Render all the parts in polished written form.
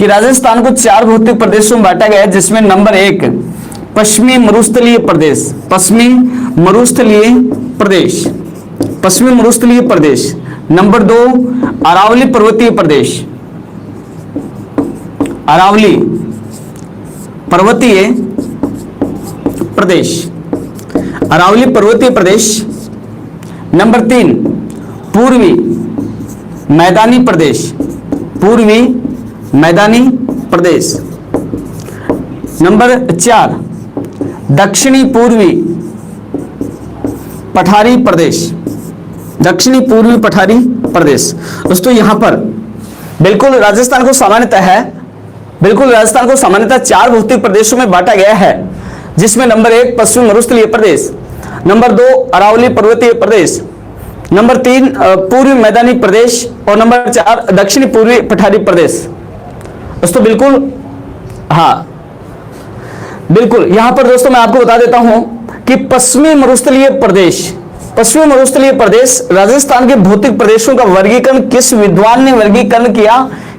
कि राजस्थान को 4 भौतिक प्रदेशों में बांटा गया है, जिसमें नंबर 1 पश्चिमी मरुस्थलीय प्रदेश, पश्चिमी मरुस्थलीय प्रदेश, पश्चिमी मरुस्थलीय प्रदेश। नंबर 2 अरावली पर्वतीय प्रदेश, अरावली पर्वतीय प्रदेश, अरावली पर्वतीय प्रदेश। नंबर 3 पूर्वी मैदानी प्रदेश, पूर्वी मैदानी प्रदेश। नंबर 4 दक्षिणी पूर्वी पठारी प्रदेश, दक्षिणी पूर्वी पठारी प्रदेश। दोस्तों यहां पर बिल्कुल राजस्थान को सामान्यतः है, बिल्कुल राजस्थान को सामान्यतः 4 भौतिक प्रदेशों में बांटा गया है, जिसमें नंबर 1 पश्चिमी मरुस्थलीय प्रदेश, नंबर 2 अरावली पर्वतीय प्रदेश, नंबर 3 पूर्वी मैदानी प्रदेश और नंबर 4 दक्षिणी पूर्वी पठारी प्रदेश। दोस्तों बिल्कुल हाँ बिल्कुल यहां पर दोस्तों मैं आपको बता देता हूं कि पश्चिमी मरुस्थलीय प्रदेश, पश्चिमी मरुस्थलीय प्रदेश राजस्थान के भौतिक प्रदेशों का वर्गीकरण किस विद्वान ने वर्गीकरण किया,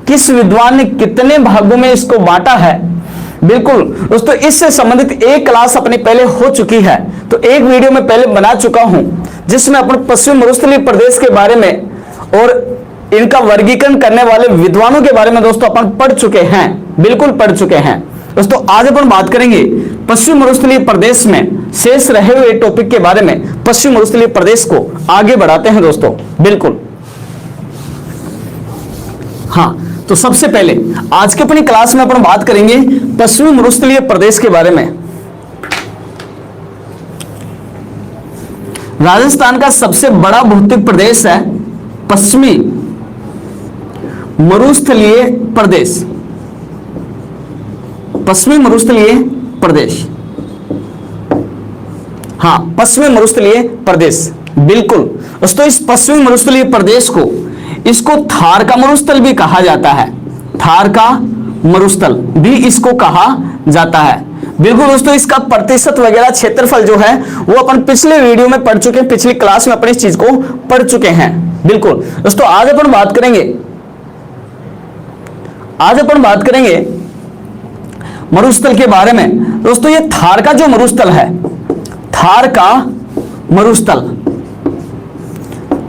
किस विद्वान ने कितने भागों में इसको बांटा है। बिल्कुल दोस्तों इससे संबंधित एक क्लास अपनी पहले हो चुकी है, तो एक वीडियो में पहले बना चुका हूं जिसमें अपन पश्चिमी मरुस्थलीय प्रदेश के बारे में और इनका वर्गीकरण करने वाले विद्वानों के बारे में दोस्तों अपन पढ़ चुके हैं, बिल्कुल पढ़ चुके हैं। दोस्तों आज अपन बात करेंगे पश्चिमी मरुस्थलीय प्रदेश में शेष रहे हुए टॉपिक के बारे में। पश्चिमी मरुस्थलीय प्रदेश को आगे बढ़ाते हैं दोस्तों, बिल्कुल हाँ। तो सबसे पहले आज के अपनी क्लास में अपन बात करेंगे पश्चिमी मरुस्थलीय प्रदेश के बारे में। राजस्थान का सबसे बड़ा भौतिक प्रदेश है पश्चिमी मरुस्थलीय प्रदेश, पश्चिमी मरुस्थलीय प्रदेश, हाँ पश्चिमी मरुस्थलीय प्रदेश। बिल्कुल दोस्तों इस पश्चिमी मरुस्थलीय प्रदेश को इसको थार का मरुस्थल भी कहा जाता है, थार का मरुस्थल भी इसको कहा जाता है। बिल्कुल दोस्तों इसका प्रतिशत वगैरह क्षेत्रफल जो है वो अपन पिछले वीडियो में पढ़ चुके हैं, पिछली क्लास में अपनी इस चीज को पढ़ चुके हैं। बिल्कुल दोस्तों आज अपन बात करेंगे, आज अपन बात करेंगे मरुस्थल के बारे में। दोस्तों ये थार का जो मरुस्थल है, थार का मरुस्थल,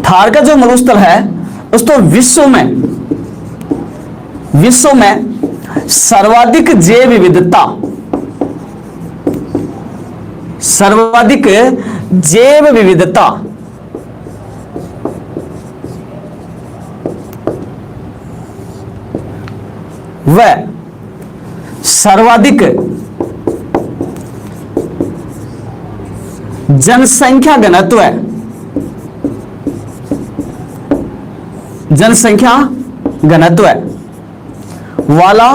थार का जो मरुस्थल है दोस्तों विश्व में सर्वाधिक जैव विविधता, सर्वाधिक जैव विविधता व सर्वाधिक जनसंख्या घनत्व, जनसंख्या घनत्व वाला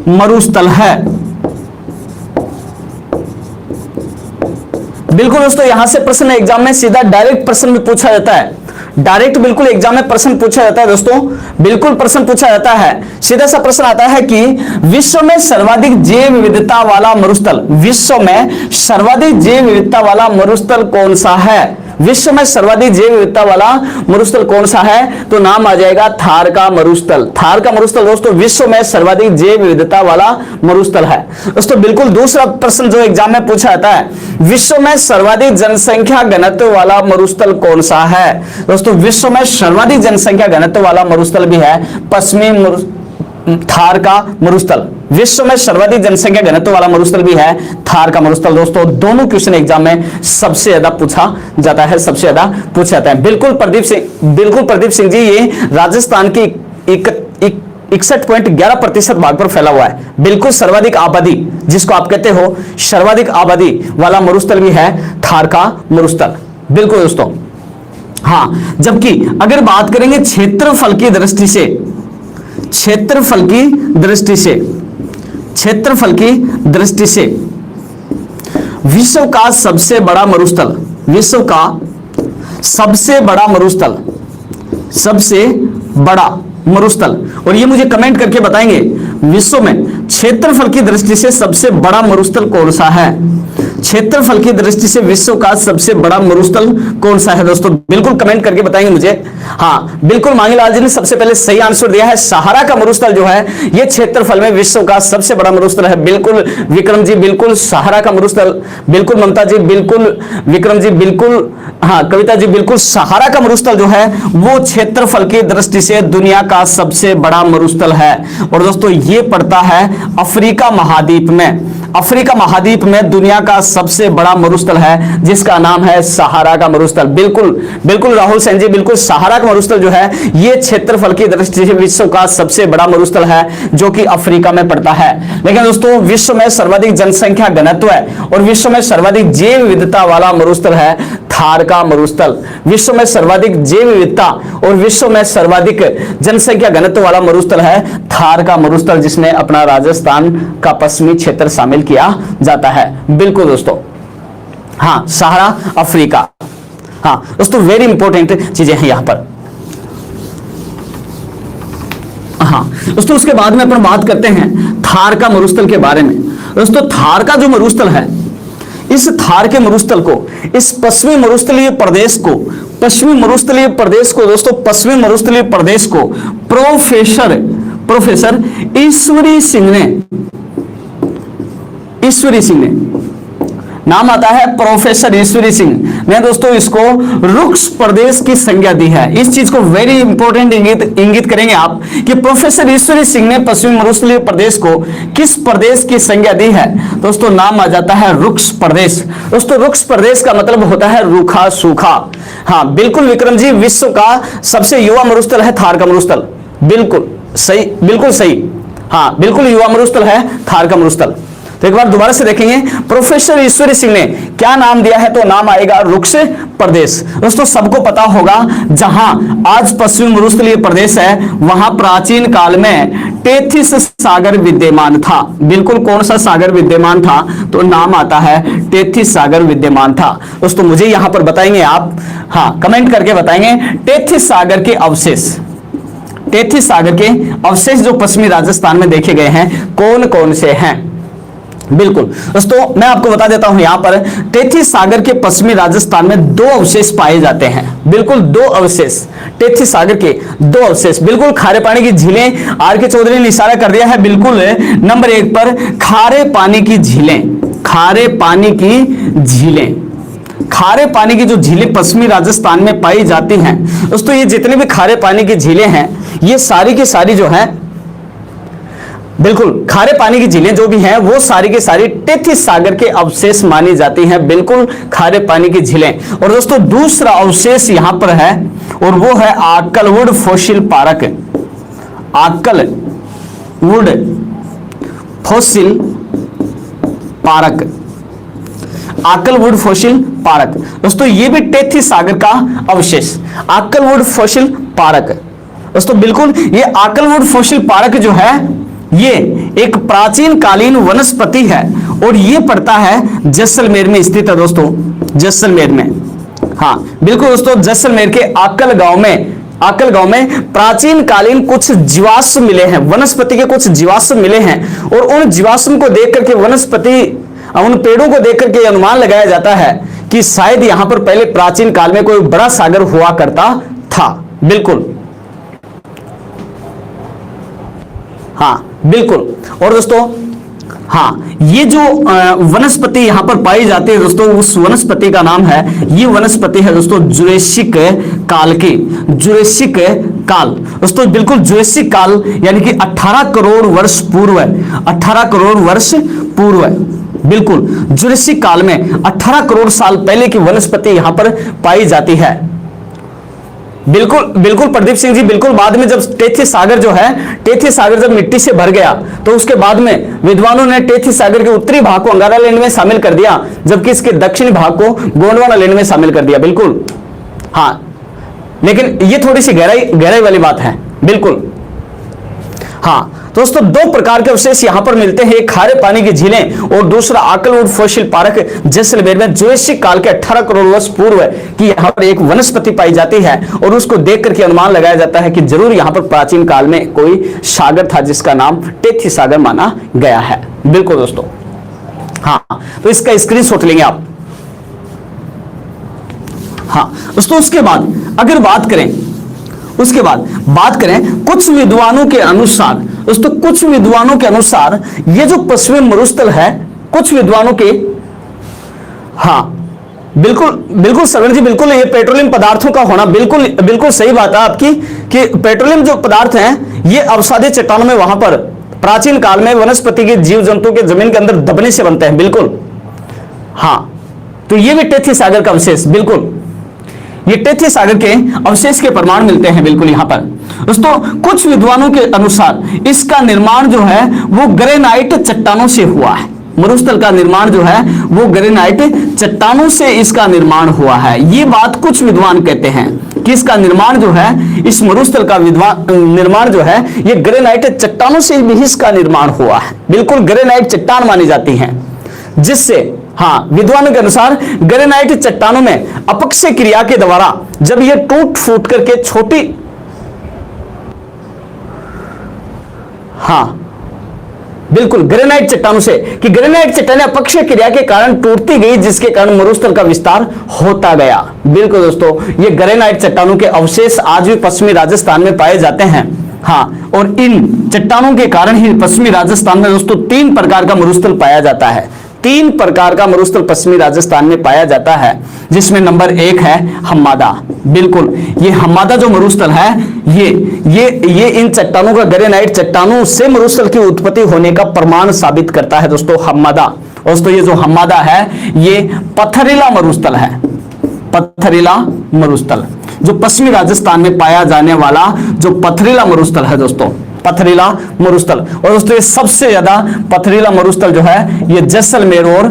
मरुस्थल है। बिल्कुल दोस्तों यहां से प्रश्न एग्जाम में सीधा डायरेक्ट प्रश्न में पूछा जाता है, डायरेक्ट बिल्कुल एग्जाम में प्रश्न पूछा जाता है दोस्तों, बिल्कुल प्रश्न पूछा जाता है। सीधा सा प्रश्न आता है कि विश्व में सर्वाधिक जैव विविधता वाला मरुस्थल, विश्व में सर्वाधिक जैव विविधता वाला मरुस्थल कौन सा है, विश्व में सर्वाधिक जैव विविधता वाला मरुस्थल कौन सा है, तो नाम आ जाएगा थार का मरुस्थल। थार का मरुस्थल दोस्तों विश्व में सर्वाधिक जैव विविधता वाला मरुस्थल है। दोस्तों बिल्कुल दूसरा प्रश्न जो एग्जाम में पूछा जाता है, विश्व में सर्वाधिक जनसंख्या घनत्व वाला मरुस्थल कौन सा है। दोस्तों विश्व में सर्वाधिक जनसंख्या घनत्व वाला मरुस्थल भी है पश्चिमी थार का मरुस्थल, विश्व में सर्वाधिक जनसंख्या घनत्व वाला मरुस्थल भी है थार का मरुस्थल। दोस्तों दोनों क्वेश्चन एग्जाम में सबसे ज्यादा पूछा जाता है, सबसे ज्यादा पूछा जाता है। बिल्कुल प्रदीप सिंह जी ये राजस्थान की 61.11% भाग पर फैला हुआ है। बिल्कुल सर्वाधिक आबादी जिसको आप कहते हो सर्वाधिक आबादी वाला मरुस्थल भी है थार का मरुस्थल। बिल्कुल दोस्तों हाँ, जबकि अगर बात करेंगे क्षेत्रफल की दृष्टि से, क्षेत्रफल की दृष्टि से, क्षेत्रफल की दृष्टि से विश्व का सबसे बड़ा मरुस्थल, विश्व का सबसे बड़ा मरुस्थल, सबसे बड़ा मरुस्थल, और ये मुझे कमेंट करके बताएंगे विश्व में क्षेत्रफल की दृष्टि से सबसे बड़ा मरुस्थल कौन सा है? क्षेत्रफल की दृष्टि से विश्व का सबसे बड़ा मरुस्थल कौन सा है दोस्तों? बिल्कुल कमेंट करके बताएंगे मुझे। हाँ बिल्कुल, मांगीलाल जी ने सबसे पहले सही आंसर दिया है। सहारा का मरुस्थल जो है ये क्षेत्रफल में विश्व का सबसे बड़ा मरुस्थल है। बिल्कुल विक्रम जी, बिल्कुल सहारा का मरुस्थल, बिल्कुल ममता जी, बिल्कुल विक्रम जी, बिल्कुल हाँ कविता जी, बिल्कुल सहारा का मरुस्थल जो है वो क्षेत्रफल की दृष्टि से दुनिया का सबसे बड़ा मरुस्थल है। और दोस्तों ये पड़ता है अफ्रीका महाद्वीप में। अफ्रीका महाद्वीप में दुनिया का सबसे बड़ा मरुस्थल है जिसका नाम है सहारा का मरुस्थल। बिल्कुल बिल्कुल राहुल सेन जी, बिल्कुल सहारा का मरुस्थल जो है ये क्षेत्रफल की दृष्टि से विश्व का सबसे बड़ा मरुस्थल है जो कि अफ्रीका में पड़ता है। लेकिन दोस्तों विश्व में सर्वाधिक जनसंख्या घनत्व है और विश्व में सर्वाधिक जैव विविधता वाला मरुस्थल है थार का मरुस्थल। विश्व में सर्वाधिक जैव विविधता और विश्व में सर्वाधिक जनसंख्या घनत्व वाला मरुस्थल है थार का मरुस्थल, जिसमें अपना राजस्थान का पश्चिमी क्षेत्र शामिल किया जाता है। बिल्कुल दोस्तों, हाँ सहारा अफ्रीका। हाँ दोस्तों वेरी इंपॉर्टेंट चीजें हैं यहां पर। हाँ दोस्तों उसके बाद में अपन बात करते हैं थार का मरुस्थल के बारे में। दोस्तों थार का जो मरुस्थल है, इस थार के मरुस्थल को, इस पश्चिमी मरुस्थलीय प्रदेश को, पश्चिमी मरुस्थलीय प्रदेश को दोस्तों, पश्चिमी मरुस्थलीय प्रदेश को प्रोफेसर ईश्वरी सिंह ने नाम आता है प्रोफेसर ईश्वरी सिंह ने दोस्तों इसको रुक्ष प्रदेश की संज्ञा दी है। इस चीज को वेरी इंपॉर्टेंट इंगित करेंगे आप कि प्रोफेसर ईश्वरी सिंह ने पश्चिमी मरुस्थलीय प्रदेश को किस प्रदेश की संज्ञा दी है? दोस्तों नाम आ जाता है रुक्ष प्रदेश। दोस्तों रुक्ष प्रदेश का मतलब होता है रूखा सूखा। हाँ बिल्कुल विक्रम जी, विश्व का सबसे युवा मरुस्थल है थार का मरुस्थल। बिल्कुल सही, बिल्कुल सही। हाँ बिल्कुल युवा मरुस्थल है थार का मरुस्थल। तो एक बार दोबारा से देखेंगे, प्रोफेसर ईश्वरी सिंह ने क्या नाम दिया है? तो नाम आएगा रुक्ष प्रदेश। दोस्तों सबको पता होगा जहां आज पश्चिमी मरुस्थलीय प्रदेश है वहां प्राचीन काल में टेथिस सागर विद्यमान था। बिल्कुल कौन सा सागर विद्यमान था? तो नाम आता है टेथिस सागर विद्यमान था। दोस्तों मुझे यहां पर बताएंगे आप, हाँ कमेंट करके बताएंगे टेथिस सागर के अवशेष, टेथिस सागर के अवशेष जो पश्चिमी राजस्थान में देखे गए हैं कौन कौन से हैं? बिल्कुल दोस्तों मैं आपको बता देता हूं यहां पर टेथिस सागर के पश्चिमी राजस्थान में दो अवशेष पाए जाते हैं। बिल्कुल दो अवशेष, टेथिस सागर के दो अवशेष। बिल्कुल खारे पानी की झीलें, आर के चौधरी ने इशारा कर दिया है बिल्कुल नंबर 1 पर, खारे पानी की झीलें, खारे पानी की झीलें, खारे पानी की जो झीलें पश्चिमी राजस्थान में पाई जाती हैं दोस्तों, ये जितने भी खारे पानी की झीलें हैं ये सारी की सारी जो है, बिल्कुल खारे पानी की झीलें जो भी हैं वो सारी की सारी टेथिस सागर के अवशेष मानी जाती हैं। बिल्कुल खारे पानी की झीलें। और दोस्तों दूसरा अवशेष यहां पर है और वो है Akal wood fossil park. Akal wood fossil park, Akal wood fossil park. दोस्तों ये भी टेथिस सागर का अवशेष, आकलवुड फॉसिल पार्क। दोस्तों बिल्कुल ये आकलवुड फॉसिल पार्क जो है ये एक प्राचीन कालीन वनस्पति है और ये पड़ता है जैसलमेर में स्थित है दोस्तों, जैसलमेर में। हाँ बिल्कुल दोस्तों जैसलमेर के आकल गांव में प्राचीन कालीन कुछ जीवाश्म मिले हैं, वनस्पति के कुछ जीवाश्म मिले हैं और उन जीवाश्म को देख करके वनस्पति, उन पेड़ों को देख करके अनुमान लगाया जाता है कि शायद यहां पर पहले प्राचीन काल में कोई बड़ा सागर हुआ करता था। बिल्कुल हाँ बिल्कुल। और दोस्तों हाँ ये जो वनस्पति यहां पर पाई जाती है दोस्तों, उस वनस्पति का नाम है, ये वनस्पति है दोस्तों जुरेसिक काल की, जुरेसिक काल। दोस्तों बिल्कुल जुरेसिक काल यानी कि 18 करोड़ वर्ष पूर्व, 18 करोड़ वर्ष पूर्व, बिल्कुल जुरेसिक काल में 18 करोड़ साल पहले की वनस्पति यहां पर पाई जाती है। बिल्कुल बिल्कुल प्रदीप सिंह जी, बिल्कुल बाद में जब टेथिस सागर जो है, टेथिस सागर जब मिट्टी से भर गया तो उसके बाद में विद्वानों ने टेथिस सागर के उत्तरी भाग को अंगारा लैंड में शामिल कर दिया, जबकि इसके दक्षिणी भाग को गोंडवाना लैंड में शामिल कर दिया। बिल्कुल हाँ, लेकिन ये थोड़ी सी गहराई वाली बात है। बिल्कुल हाँ, दोस्तों दो प्रकार के अवशेष यहां पर मिलते हैं, एक खारे पानी की झीलें और दूसरा आकलवुड फॉसिल पार्क जैसलमेर में जुरासिक काल के 18 करोड़ वर्ष पूर्व की यहां पर एक वनस्पति पाई जाती है और उसको देख करके अनुमान लगाया जाता है कि जरूर यहां पर प्राचीन काल में कोई सागर था जिसका नाम टेथी सागर माना गया है। बिल्कुल दोस्तों, हाँ, तो इसका स्क्रीनशॉट लेंगे आप। हाँ दोस्तों, उसके बाद अगर बात करें कुछ विद्वानों के अनुसार, दोस्तों कुछ विद्वानों के अनुसार ये जो पश्चिमी मरुस्थल है, कुछ विद्वानों के, हाँ बिल्कुल सरवण जी, बिल्कुल ये पेट्रोलियम पदार्थों का होना बिल्कुल सही बात है आपकी कि पेट्रोलियम जो पदार्थ हैं ये अवसादी चट्टानों में वहां पर प्राचीन काल में वनस्पति के जीव जंतु के जमीन के अंदर दबने से बनते हैं। बिल्कुल, हाँ, तो ये भी टेथी सागर का अवशेष, बिल्कुल ये टेथी सागर के अवशेष के प्रमाण मिलते हैं। बिल्कुल यहां पर दोस्तों कुछ विद्वानों के अनुसार इसका निर्माण जो है वो ग्रेनाइट चट्टानों से हुआ है। मरुस्थल का निर्माण जो है वो ग्रेनाइट चट्टानों से इसका निर्माण हुआ है। ये बात कुछ विद्वान कहते हैं कि इसका निर्माण जो है, इस मरुस्थल का निर्माण जो है ये ग्रेनाइट चट्टानों से भी इसका निर्माण हुआ है। बिल्कुल ग्रेनाइट चट्टान मानी जाती हैं, जिससे, हाँ, विद्वानों के अनुसार ग्रेनाइट चट्टानों में अपक्षय क्रिया के द्वारा जब ये टूट फूट करके छोटी, हाँ बिल्कुल ग्रेनाइट चट्टानों से, कि ग्रेनाइट चट्टानें अपक्षय क्रिया के कारण टूटती गई जिसके कारण मरुस्थल का विस्तार होता गया। बिल्कुल दोस्तों, ये ग्रेनाइट चट्टानों के अवशेष आज भी पश्चिमी राजस्थान में पाए जाते हैं। हाँ, और इन चट्टानों के कारण ही पश्चिमी राजस्थान में दोस्तों 3 प्रकार का मरुस्थल पाया जाता है। 3 प्रकार का मरुस्थल पश्चिमी राजस्थान में पाया जाता है, जिसमें नंबर 1 है हम्मादा। बिल्कुल, ये हम्मादा जो मरुस्थल है ये इन चट्टानों का, ग्रेनाइट चट्टानों से मरुस्थल की उत्पत्ति होने का प्रमाण साबित करता है दोस्तों हम्मादा। दोस्तों ये जो हम्मादा है ये पथरीला मरुस्थल है, पथरीला मरुस्थल जो पश्चिमी राजस्थान में पाया जाने वाला जो पथरीला मरुस्थल है दोस्तों, पथरीला मरुस्थल। और दोस्तों ये सबसे ज्यादा पथरीला मरुस्थल जो है ये जैसलमेर और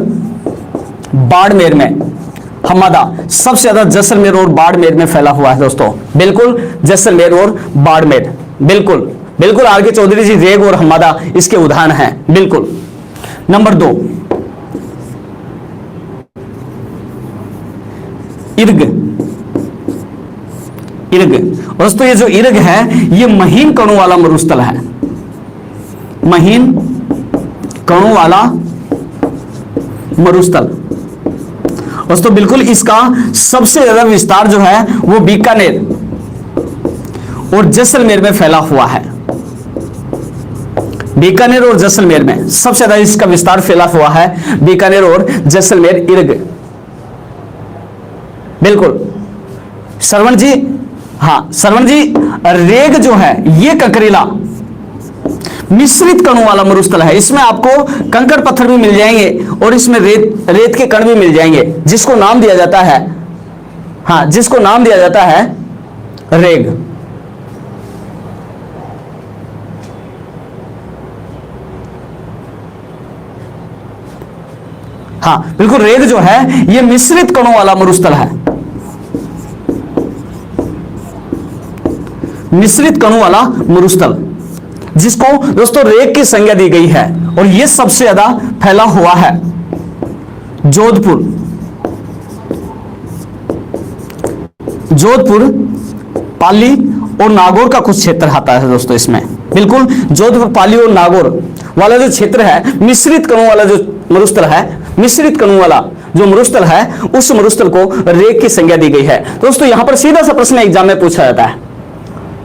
बाड़मेर में, हम्मादा सबसे ज्यादा जैसलमेर और बाड़मेर में फैला हुआ है दोस्तों। बिल्कुल जैसलमेर और बाड़मेर, बिल्कुल आर के चौधरी जी, रेग और हम्मादा इसके उदाहरण हैं। बिल्कुल। नंबर 2 इर्ग। दोस्तों ये जो इर्ग है ये महीन कणों वाला मरुस्थल है, महीन कणों वाला मरुस्थल। दोस्तों बिल्कुल इसका सबसे ज्यादा विस्तार जो है वो बीकानेर और जैसलमेर में फैला हुआ है। बीकानेर और जैसलमेर में सबसे ज्यादा इसका विस्तार फैला हुआ है, बीकानेर और जैसलमेर इर्ग। बिल्कुल श्रवण जी, हाँ श्रवण जी, रेग जो है ये ककरीला मिश्रित कणों वाला मरुस्थल है। इसमें आपको कंकड़ पत्थर भी मिल जाएंगे और इसमें रेत के कण भी मिल जाएंगे, जिसको नाम दिया जाता है, हाँ जिसको नाम दिया जाता है रेग। हाँ बिल्कुल, रेग जो है ये मिश्रित कणों वाला मरुस्थल है, मिश्रित कणों वाला मरुस्थल, जिसको दोस्तों रेग की संज्ञा दी गई है। और यह सबसे ज्यादा फैला हुआ है जोधपुर, पाली और नागौर का कुछ क्षेत्र आता है दोस्तों इसमें। बिल्कुल जोधपुर, पाली और नागौर वाला जो क्षेत्र है, मिश्रित कणों वाला जो मरुस्थल है, मिश्रित कणों वाला जो मरुस्थल है, उस मरुस्थल को रेग की संज्ञा दी गई है। दोस्तों यहां पर सीधा सा प्रश्न एग्जाम में पूछा जाता है,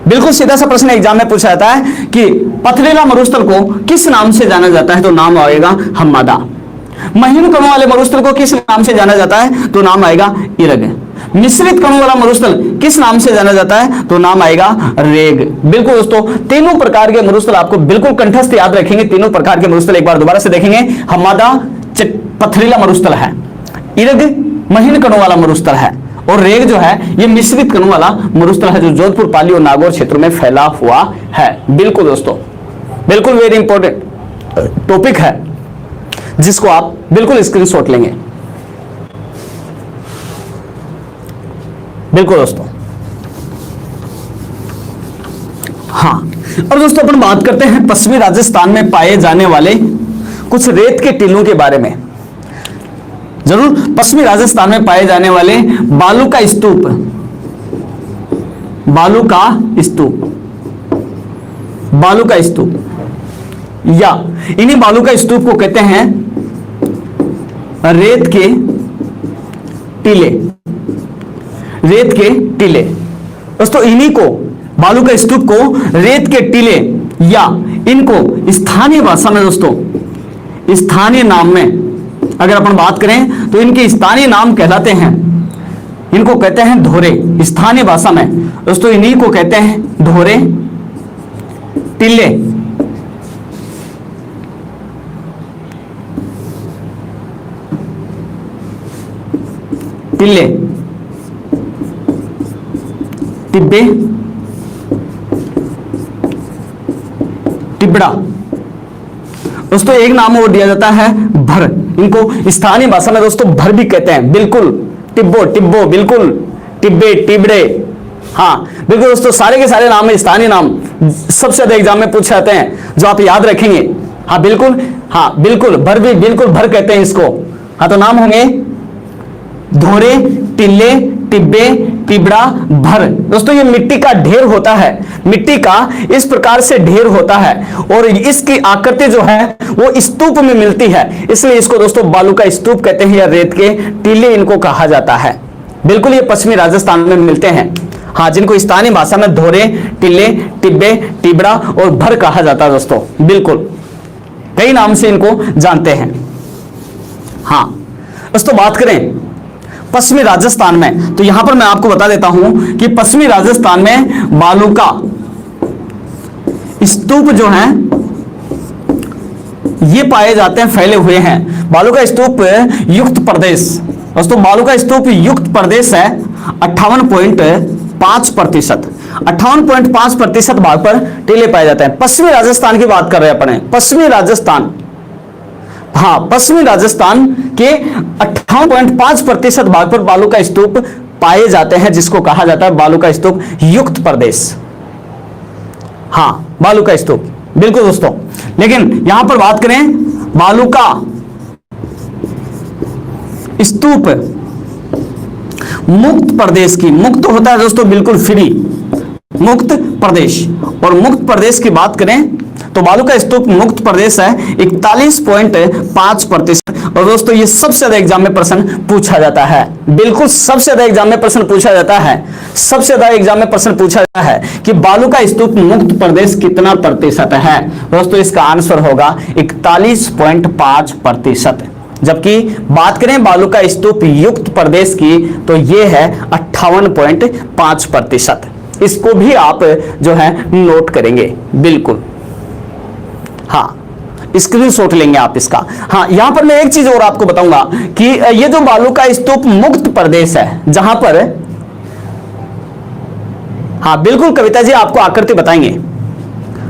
बिल्कुल सीधा सा प्रश्न एग्जाम में पूछा जाता है कि पथरीला मरुस्थल को किस नाम से जाना जाता है, तो नाम आएगा हम्मादा। महीन कणों वाले मरुस्थल को किस नाम से जाना जाता है, तो नाम आएगा इर्ग। मिश्रित कणों वाला मरुस्थल किस नाम से जाना जाता है, तो नाम आएगा रेग। बिल्कुल दोस्तों, तीनों प्रकार के मरुस्थल आपको बिल्कुल कंठस्थ याद रखेंगे। तीनों प्रकार के मरुस्थल एक बार दोबारा से देखेंगे। हम्मादा पथरीला मरुस्थल है, इर्ग महीन कणों वाला मरुस्थल है, और रेग जो है ये मिश्रित कणों वाला मरुस्थल है, जो जोधपुर, पाली और नागौर क्षेत्रों में फैला हुआ है। बिल्कुल दोस्तों, बिल्कुल वेरी इंपॉर्टेंट टॉपिक है, जिसको आप बिल्कुल स्क्रीनशॉट लेंगे। बिल्कुल दोस्तों, हाँ और दोस्तों अपन बात करते हैं पश्चिमी राजस्थान में पाए जाने वाले कुछ रेत के टीलों के बारे में। जरूर, पश्चिमी राजस्थान में पाए जाने वाले बालू का स्तूप, बालू का स्तूप, बालू का स्तूप, या इन्हीं बालू का स्तूप को कहते हैं रेत के टीले, रेत के टीले। दोस्तों इन्हीं को, बालू का स्तूप को रेत के टीले, या इनको स्थानीय भाषा में दोस्तों, स्थानीय नाम में अगर अपन बात करें तो इनके स्थानीय नाम कहलाते हैं, इनको कहते हैं धोरे। स्थानीय भाषा में दोस्तों इन्हीं को कहते हैं धोरे, टीले। टिल्ले, टिब्बे, टिबड़ा। दोस्तों एक नाम और दिया जाता है भर, इनको स्थानीय भाषा में दोस्तों भर भी कहते हैं। बिल्कुल, टिब्बो, टिब्बो, बिल्कुल, टिब्बे, टिबड़े। हाँ बिल्कुल दोस्तों, सारे के सारे नाम है स्थानीय नाम, सबसे ज्यादा एग्जाम में पूछे जाते हैं, जो आप याद रखेंगे। हाँ बिल्कुल, हाँ बिल्कुल, भर भी बिल्कुल भर कहते हैं इसको। हाँ तो नाम होंगे धोरे, टिल्ले, टिब्बे, टिबड़ा, भर। दोस्तों ये मिट्टी का ढेर होता है, मिट्टी का इस प्रकार से ढेर होता है और इसकी आकृति जो है वो स्तूप में मिलती है, इसलिए इसको दोस्तों बालू का स्तूप कहते हैं, या रेत के टीले इनको कहा जाता है। बिल्कुल ये पश्चिमी राजस्थान में मिलते हैं। हाँ, जिनको स्थानीय भाषा में धोरे, टिल्ले, टिब्बे, टिबड़ा और भर कहा जाता है दोस्तों। बिल्कुल कई नाम से इनको जानते हैं। हाँ दोस्तों बात करें पश्चिमी राजस्थान में, तो यहां पर मैं आपको बता देता हूं कि पश्चिमी राजस्थान में बालू का स्तूप जो है ये पाए जाते हैं, फैले हुए हैं। बालू का स्तूप युक्त प्रदेश, दोस्तों बालू का स्तूप युक्त प्रदेश है 58.5%, 58.5% भाग पर टीले पाए जाते हैं। पश्चिमी राजस्थान की बात कर रहे हैं अपने, पश्चिमी राजस्थान, हाँ पश्चिमी राजस्थान के 58.5% भाग पर बालू का स्तूप पाए जाते हैं, जिसको कहा जाता है बालू का स्तूप युक्त प्रदेश। हाँ बालू का स्तूप, बिल्कुल दोस्तों। लेकिन यहां पर बात करें बालू का स्तूप मुक्त प्रदेश की, मुक्त होता है दोस्तों बिल्कुल फ्री, मुक्त प्रदेश। और मुक्त प्रदेश की बात करें तो बालू का स्तूप मुक्त प्रदेश है 41.5%। और दोस्तों ये सबसे ज्यादा एग्जाम में प्रश्न पूछा जाता है, बिल्कुल सबसे ज्यादा एग्जाम में प्रश्न पूछा जाता है, सबसे ज्यादा एग्जाम में प्रश्न पूछा जाता है कि बालू का स्तूप मुक्त प्रदेश कितना प्रतिशत है। दोस्तों इसका आंसर होगा 41.5%। जबकि बात करें बालू का स्तूप युक्त प्रदेश की तो यह है 58.5%। इसको भी आप जो है नोट करेंगे, बिल्कुल। हाँ स्क्रीनशॉट लेंगे आप इसका। हाँ यहां पर मैं एक चीज और आपको बताऊंगा कि ये जो बालू का स्तूप मुक्त प्रदेश है, जहां पर, हाँ बिल्कुल कविता जी आपको आकृति बताएंगे।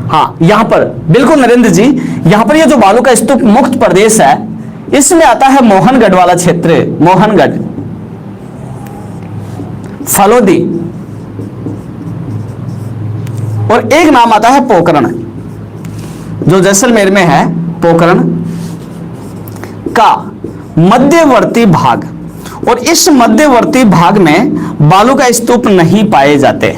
हाँ यहां पर बिल्कुल नरेंद्र जी, यहां पर ये जो बालू का स्तूप मुक्त प्रदेश है, इसमें आता है मोहनगढ़ वाला क्षेत्र, मोहनगढ़, फलोदी, और एक नाम आता है पोखरण, जो जैसलमेर में है, पोखरण का मध्यवर्ती भाग। और इस मध्यवर्ती भाग में बालू का स्तूप नहीं पाए जाते,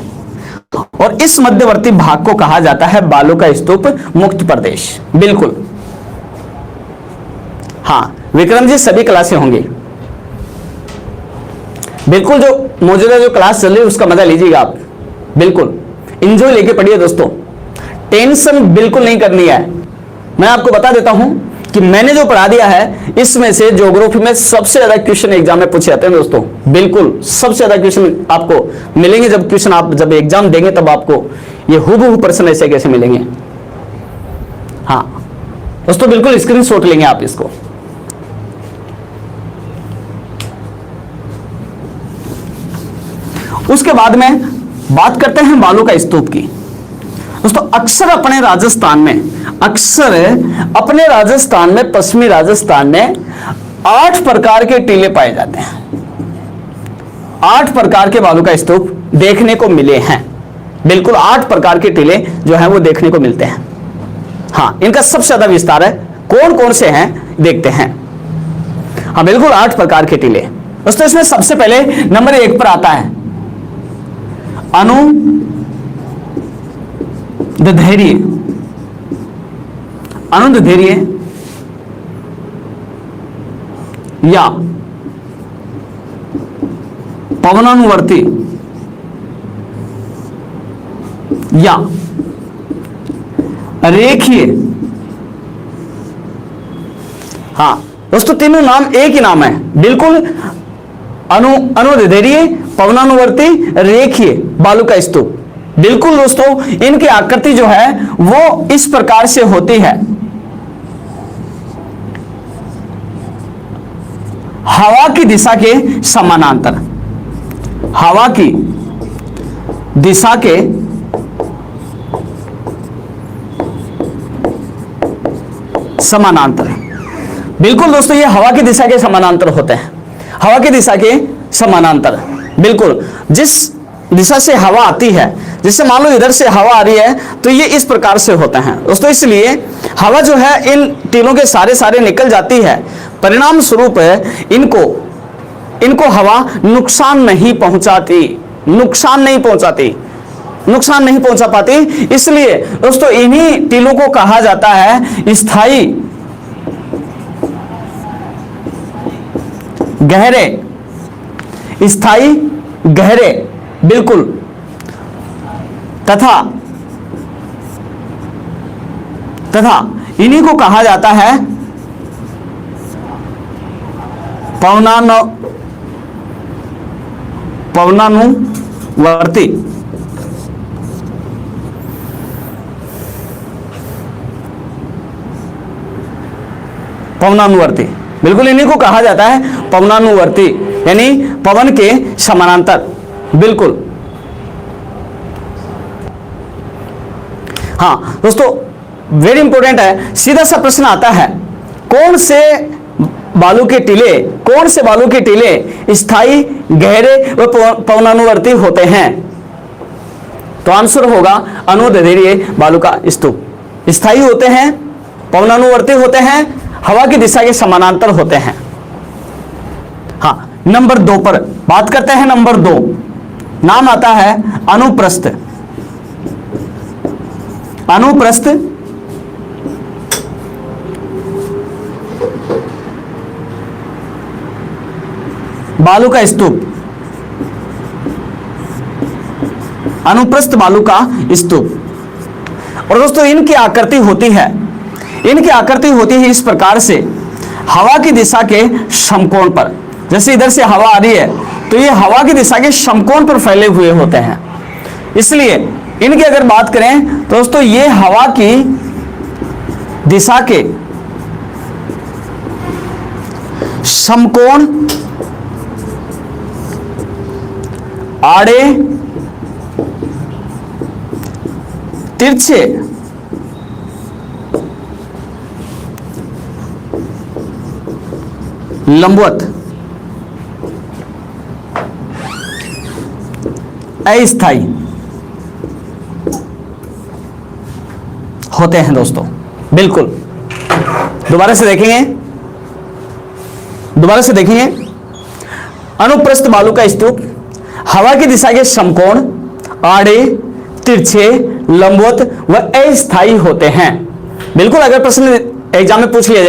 और इस मध्यवर्ती भाग को कहा जाता है बालू का स्तूप मुक्त प्रदेश। बिल्कुल हाँ विक्रम जी सभी क्लासें होंगी, बिल्कुल जो मौजूदा जो क्लास चल रही है उसका मजा लीजिएगा आप, बिल्कुल एंजॉय लेके पढ़िए दोस्तों, टेंशन बिल्कुल नहीं करनी है। मैं आपको बता देता हूं कि मैंने जो पढ़ा दिया है इसमें से ज्योग्राफी में सबसे ज्यादा क्वेश्चन एग्जाम में पूछे जाते हैं दोस्तों, बिल्कुल सबसे ज्यादा क्वेश्चन आपको मिलेंगे। जब क्वेश्चन आप जब एग्जाम देंगे तब आपको ये हूबहू प्रश्न ऐसे कैसे मिलेंगे। हाँ दोस्तों बिल्कुल स्क्रीनशॉट लेंगे आप इसको। उसके बाद में बात करते हैं बालू का स्तूप की। दोस्तों अक्सर अपने राजस्थान में, पश्चिमी राजस्थान में 8 प्रकार के टीले पाए जाते हैं। 8 प्रकार के बालू का स्तूप देखने को मिले हैं। बिल्कुल 8 प्रकार के टीले जो हैं वो देखने को मिलते हैं। हाँ, इनका सबसे ज्यादा विस्तार है, कौन कौन से हैं देखते हैं। हाँ बिल्कुल 8 प्रकार के टीले। दोस्तों इसमें सबसे पहले नंबर 1 पर आता है अनुदैर्ध्य। अनुदैर्ध्य या पवनानुवर्ती या रेखीय। हाँ दोस्तों तीनों नाम एक ही नाम है, बिल्कुल अनुदैर्ध्य, पवनानुवर्ती, रेखीय, बालू का स्तूप। बिल्कुल दोस्तों इनकी आकृति जो है वो इस प्रकार से होती है, हवा की दिशा के समानांतर। हवा की दिशा के समानांतर। बिल्कुल दोस्तों ये हवा की दिशा के समानांतर होते हैं, हवा की दिशा के समानांतर। बिल्कुल जिस दिशा से हवा आती है, जैसे मान लो इधर से हवा आ रही है तो ये इस प्रकार से होते हैं दोस्तों। इसलिए हवा जो है इन टीलों के सारे निकल जाती है, परिणाम स्वरूप इनको हवा नुकसान नहीं पहुंचाती, नुकसान नहीं पहुंचा पाती। इसलिए दोस्तों इन्हीं टीलों को कहा जाता है स्थायी गहरे, स्थायी गहरे। बिल्कुल तथा इन्हीं को कहा जाता है पवनानुवर्ती। पवनानुवर्ती बिल्कुल इन्हीं को कहा जाता है पवनानुवर्ती, यानी पवन के समानांतर। बिल्कुल हाँ दोस्तों वेरी इंपॉर्टेंट है, सीधा सा प्रश्न आता है कौन से बालू के टीले स्थायी गहरे व पवनानुवर्ती होते हैं? तो आंसर होगा अनुदैर्ध्य बालू का स्तूप। स्थायी होते हैं, पवनानुवर्ती होते हैं, हवा की दिशा के समानांतर होते हैं। हाँ नंबर 2 पर बात करते हैं। नंबर 2 नाम आता है अनुप्रस्थ। अनुप्रस्थ बालू का स्तूप। अनुप्रस्थ बालू का स्तूप। और दोस्तों इनकी आकृति होती है इस प्रकार से, हवा की दिशा के समकोण पर। जैसे इधर से हवा आ रही है तो ये हवा की दिशा के समकोण पर फैले हुए होते हैं। इसलिए इनकी अगर बात करें तो दोस्तों ये हवा की दिशा के समकोण, आड़े, तिरछे, लंबवत, अस्थायी होते हैं दोस्तों। बिल्कुल दोबारा से देखेंगे। अनुप्रस्थ बालू का स्तूप हवा की दिशा के समकोण, आड़े, तिरछे, लंबवत व अस्थायी होते हैं। बिल्कुल अगर प्रश्न एग्जाम में पूछ लिया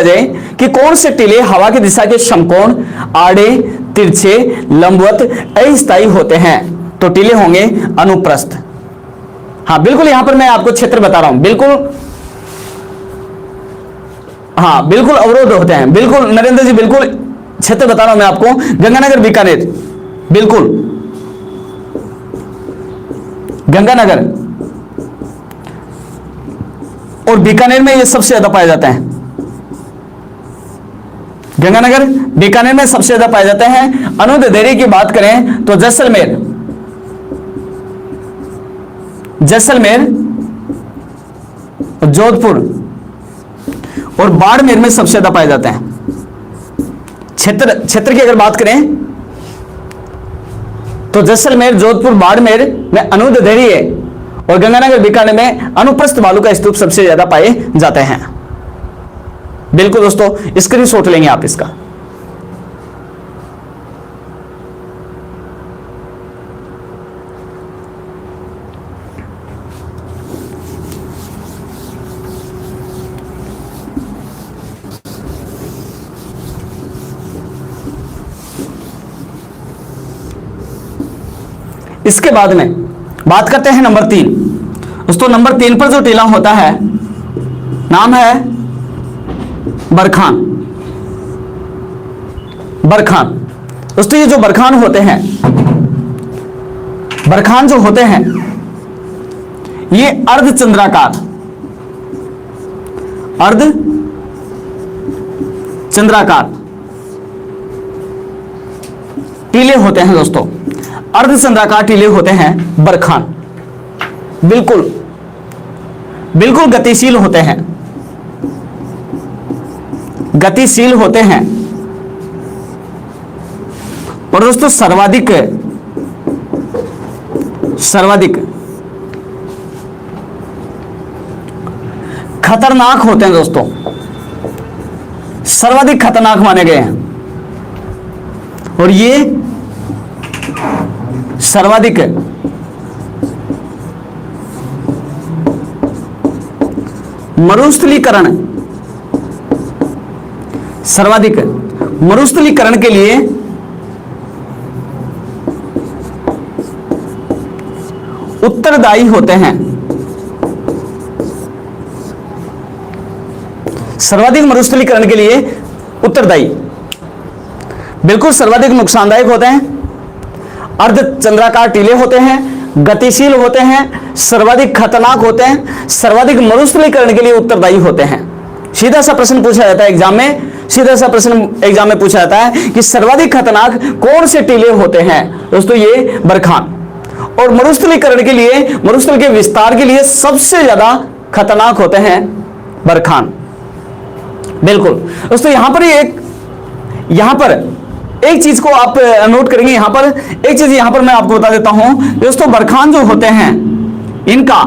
जाए, कि कौन से टीले हवा की दिशा के समकोण, आड़े, तिरछे, लंबवत, अस्थायी होते हैं, तो टीले होंगे अनुप्रस्थ। हाँ बिल्कुल यहां पर मैं आपको क्षेत्र बता रहा हूं। बिल्कुल अवरोध होते हैं। बिल्कुल नरेंद्र जी, बिल्कुल क्षेत्र बता रहा हूं मैं आपको। गंगानगर, बीकानेर, बिल्कुल गंगानगर और बीकानेर में ये सबसे ज्यादा पाए जाते हैं। गंगानगर, बीकानेर में सबसे ज्यादा पाए जाते हैं। अनुदैर्ध्य की बात करें तो जैसलमेर जोधपुर और बाड़मेर में सबसे ज्यादा पाए जाते हैं। क्षेत्र की अगर बात करें तो जैसलमेर, जोधपुर, बाड़मेर में अनुद धैर्य और गंगानगर, बीकानेर में अनुप्रस्थ बालू का स्तूप सबसे ज्यादा पाए जाते हैं। बिल्कुल दोस्तों, स्क्रीनशॉट लेंगे आप इसका। इसके बाद में बात करते हैं नंबर 3। दोस्तों नंबर 3 पर जो टीला होता है नाम है बरखान। बरखान दोस्तों, ये जो बरखान होते हैं, बरखान जो होते हैं ये अर्धचंद्राकार, अर्धचंद्राकार टीले होते हैं दोस्तों। अर्धचंद्राकार टीले होते हैं बरखान। बिल्कुल बिल्कुल गतिशील होते हैं, गतिशील होते हैं। और दोस्तों सर्वाधिक खतरनाक होते हैं दोस्तों, सर्वाधिक खतरनाक माने गए हैं। और ये सर्वाधिक मरुस्थलीकरण, सर्वाधिक मरुस्थलीकरण के लिए उत्तरदायी होते हैं। सर्वाधिक मरुस्थलीकरण के लिए उत्तरदायी, बिल्कुल सर्वाधिक नुकसानदायक होते हैं। अर्धचंद्राकार टीले होते हैं, गतिशील होते हैं, सर्वाधिक खतरनाक होते हैं, सर्वाधिक मरुस्थलीकरण के लिए उत्तरदायी होते हैं। सीधा सा प्रश्न पूछा जाता है एग्जाम में, सीधा सा प्रश्न एग्जाम में पूछा जाता है कि सर्वाधिक खतरनाक कौन से टीले होते हैं। दोस्तों ये बरखान। और मरुस्थलीकरण के लिए, मरुस्थल के विस्तार के लिए सबसे ज्यादा खतरनाक होते हैं बरखान। बिल्कुल दोस्तों, यहां पर एक चीज को आप नोट करेंगे। यहां पर एक चीज यहां पर मैं आपको बता देता हूं दोस्तों, बरखान जो होते हैं इनका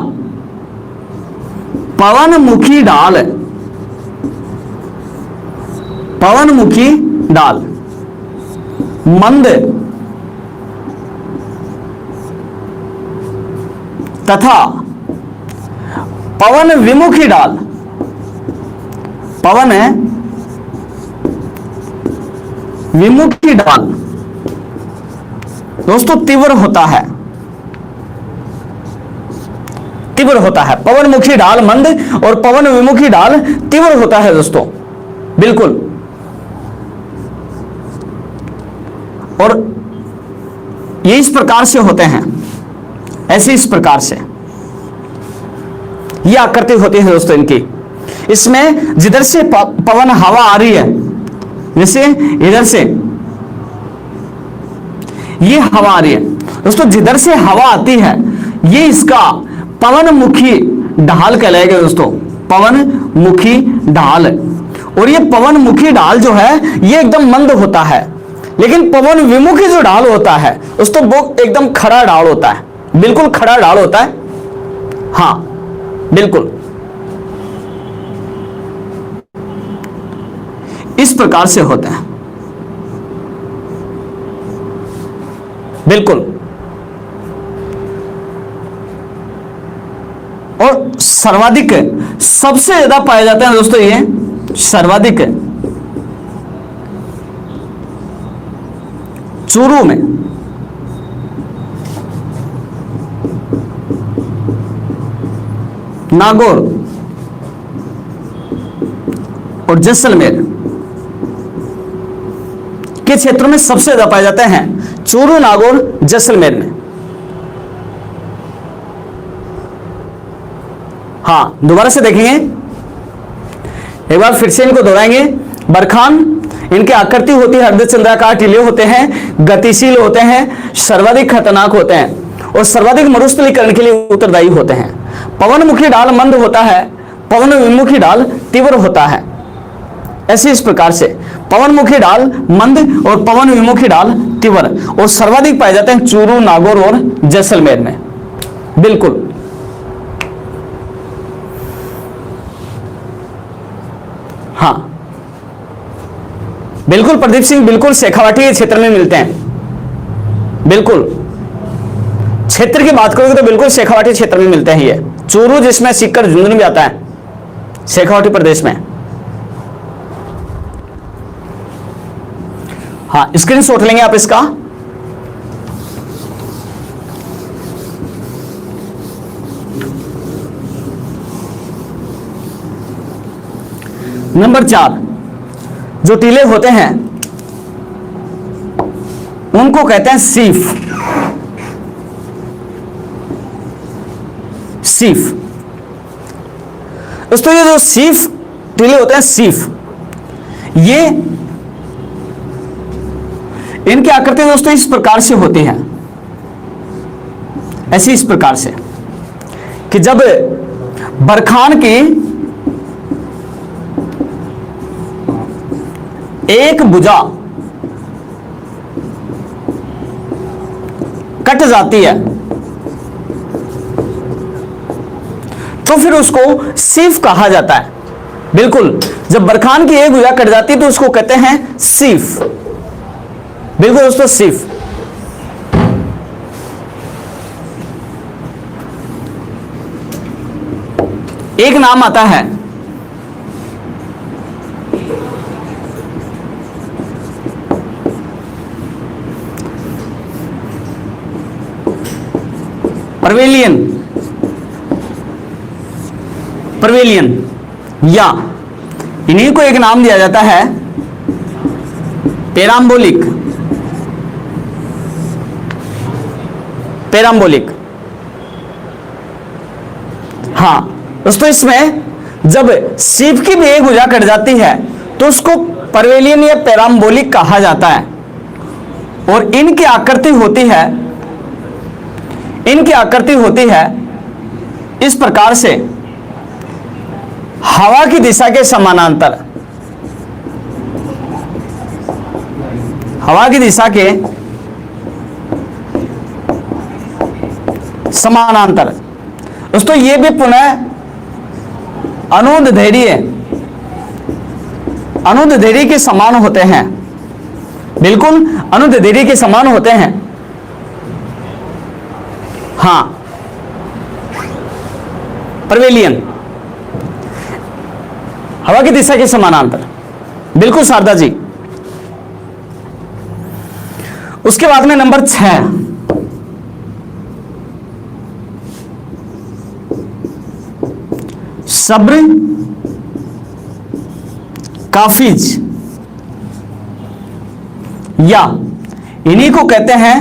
पवनमुखी डाल मंद तथा पवन विमुखी डाल दोस्तों तीव्र होता है, तीव्र होता है। पवनमुखी डाल मंद और पवन विमुखी डाल तीव्र होता है दोस्तों। बिल्कुल। और ये इस प्रकार से होते हैं, ऐसे इस प्रकार से ये आकृति होती है दोस्तों इनकी। इसमें जिधर से पवन हवा आ रही है, जैसे इधर से ये हवा आ रही है दोस्तों, जिधर से हवा आती है ये इसका पवनमुखी ढाल कहलाएगा दोस्तों, पवनमुखी ढाल। और ये पवनमुखी ढाल जो है ये एकदम मंद होता है, लेकिन पवन विमुखी जो ढाल होता है दोस्तों वो एकदम खड़ा ढाल होता है, बिल्कुल खड़ा ढाल होता है। हाँ बिल्कुल इस प्रकार से होता है। बिल्कुल। और सर्वाधिक सबसे ज्यादा पाए जाते हैं दोस्तों ये सर्वाधिक चूरू में, नागौर और जैसलमेर के क्षेत्रों में सबसे ज्यादा पाए जाते हैं। चूरू, नागौर, जैसलमेर में। हाँ दोबारा से देखेंगे, एक बार फिर से इनको दोहराएंगे। बरखान, इनकी आकृति होती है अर्धचंद्राकार, टीले होते हैं, गतिशील होते हैं, सर्वाधिक खतरनाक होते हैं और सर्वाधिक मरुस्थलीकरण के लिए उत्तरदायी होते हैं। पवनमुखी ढाल मंद होता है, पवन विमुखी ढाल तीव्र होता है। ऐसे इस प्रकार से पवनमुखी ढाल मंद और पवन विमुखी ढाल तिवर, और सर्वाधिक पाए जाते हैं चूरू, नागौर और जैसलमेर में। बिल्कुल हाँ, बिल्कुल प्रदीप सिंह, बिल्कुल शेखावाटी के क्षेत्र में मिलते हैं। बिल्कुल क्षेत्र की बात करोगे तो बिल्कुल शेखावाटी क्षेत्र में मिलते हैं ये। चूरू जिसमें सीकर झुंझुनू भी आता है, शेखावाटी प्रदेश में। हाँ, स्क्रीनशॉट लेंगे आप इसका। नंबर 4, जो टीले होते हैं उनको कहते हैं सीफ। सीफ दोस्तों, ये जो सीफ टीले होते हैं, सीफ, ये इनकी आकृति दोस्तों इस प्रकार से होती है, ऐसी इस प्रकार से कि जब बरखान की एक भुजा कट जाती है तो फिर उसको सीफ कहा जाता है। बिल्कुल, जब बरखान की एक भुजा कट जाती है तो उसको कहते हैं सीफ। बिल्कुल दोस्तों, सीफ। एक नाम आता है परवेलियन, परवेलियन, या इन्हीं को एक नाम दिया जाता है पेराम्बोलिक। पेराम्बोलिक, हाँ दोस्तों, इसमें जब सीप की भी एक भुजा कट जाती है तो उसको परवेलियन या पेराम्बोलिक कहा जाता है। और इनकी आकृति होती है, इनकी आकृति होती है इस प्रकार से, हवा की दिशा के समानांतर। हवा की दिशा के समानांतर। दोस्तों ये भी पुनः अनुदैर्घ्य, अनुदैर्घ्य के समान होते हैं। बिल्कुल अनुदैर्घ्य के समान होते हैं। हाँ, परवेलियन, हवा की दिशा के समानांतर। बिल्कुल शारदा जी। उसके बाद में नंबर 6, सब्र काफिज, या इन्हीं को कहते हैं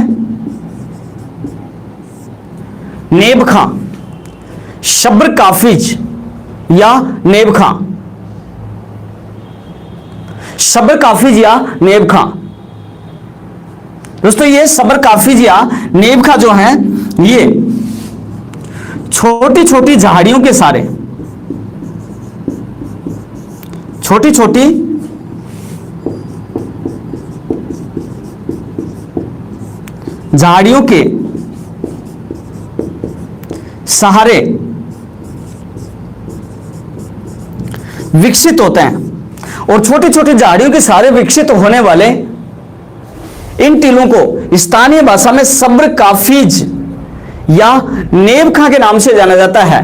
नेब खां। सब्र काफिज या नेब खां, सब्र काफिज या नेब खां। दोस्तों ये सब्र काफिज या नेब खां जो हैं, ये छोटी छोटी झाड़ियों के सारे, छोटी छोटी झाड़ियों के सहारे विकसित होते हैं। और छोटी छोटी झाड़ियों के सहारे विकसित होने वाले इन टीलों को स्थानीय भाषा में सब्र काफिज या नेब खां के नाम से जाना जाता है,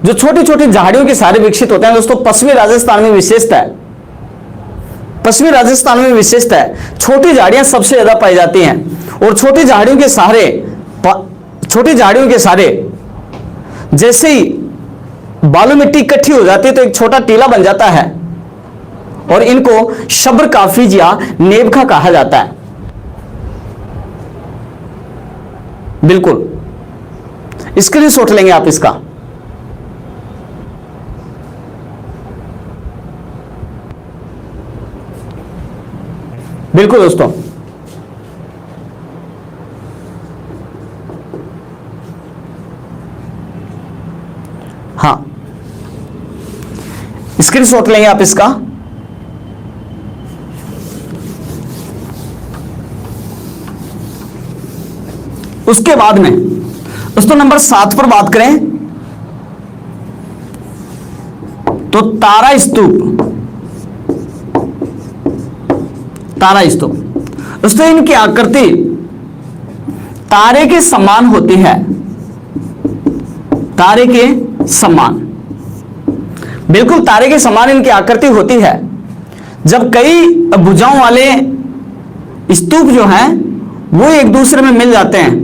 जो छोटी छोटी झाड़ियों के सहारे विकसित होते हैं। दोस्तों पश्चिमी राजस्थान में विशेषता है, पश्चिमी राजस्थान में विशेषता है, छोटी झाड़ियां सबसे ज्यादा पाई जाती हैं। और छोटी झाड़ियों के सहारे, छोटी झाड़ियों के सहारे जैसे ही बालू मिट्टी इकट्ठी हो जाती है तो एक छोटा टीला बन जाता है, और इनको सब्र काफिज या नेब खां कहा जाता है। बिल्कुल, स्क्रीनशॉट लेंगे आप इसका। बिल्कुल दोस्तों, हाँ स्क्रीनशॉट लेंगे आप इसका। उसके बाद में दोस्तों नंबर 7 पर बात करें तो तारा स्तूप। तारा स्तूप दोस्तों इनकी आकृति तारे के समान होती है, तारे के समान, बिल्कुल तारे के समान इनकी आकृति होती है। जब कई भुजाओं वाले स्तूप जो हैं वो एक दूसरे में मिल जाते हैं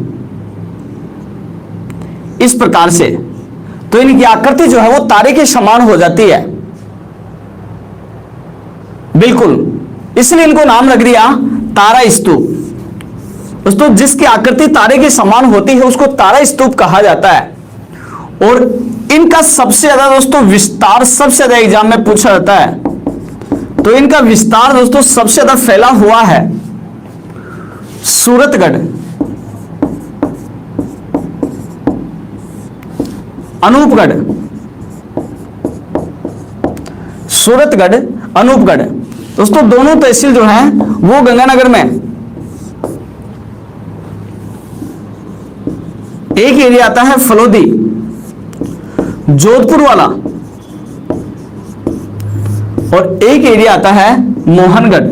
इस प्रकार से, तो इनकी आकृति जो है वो तारे के समान हो जाती है, बिल्कुल, इसलिए इनको नाम लग दिया तारा स्तूप। दोस्तों जिसकी आकृति तारे के समान होती है उसको तारा स्तूप कहा जाता है। और इनका सबसे ज्यादा दोस्तों विस्तार सबसे ज्यादा एग्जाम में पूछा जाता है, तो इनका विस्तार दोस्तों सबसे ज्यादा फैला हुआ है सूरतगढ़, अनूपगढ़, सूरतगढ़, अनूपगढ़। दोस्तों दोनों तहसील जो हैं वो गंगानगर में, एक एरिया आता है फलोदी जोधपुर वाला और एक एरिया आता है मोहनगढ़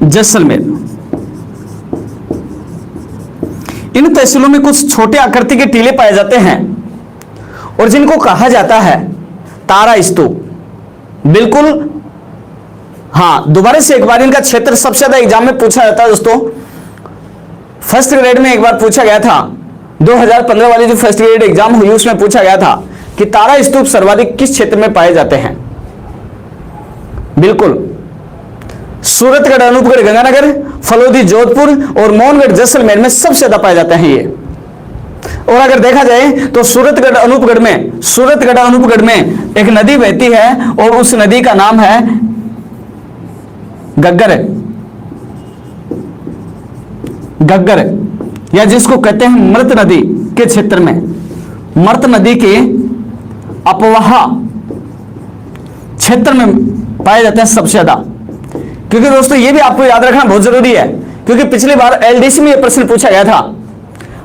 जैसलमेर। इन तहसीलों में कुछ छोटे आकृति के टीले पाए जाते हैं और जिनको कहा जाता है तारा स्तूप, बिल्कुल। हां दोबारा से एक बार इनका क्षेत्र सबसे ज्यादा एग्जाम में पूछा जाता है दोस्तों। फर्स्ट ग्रेड में एक बार पूछा गया था, 2015 वाली जो फर्स्ट ग्रेड एग्जाम हुई उसमें पूछा गया था कि तारा स्तूप सर्वाधिक किस क्षेत्र में पाए जाते हैं। बिल्कुल सूरतगढ़, अनूपगढ़, गंगानगर, फलोदी, जोधपुर और मोहनगढ़, जैसलमेर में सबसे ज्यादा पाए जाते हैं ये। और अगर देखा जाए तो सूरतगढ़, अनूपगढ़ में, सूरतगढ़, अनूपगढ़ में एक नदी बहती है और उस नदी का नाम है गग्गर, गग्गर, या जिसको कहते हैं मृत नदी के क्षेत्र में, मृत नदी के अपवाह क्षेत्र में पाए जाते हैं सबसे ज्यादा। क्योंकि दोस्तों ये भी आपको याद रखना बहुत जरूरी है, क्योंकि पिछली बार एलडीसी में यह प्रश्न पूछा गया था।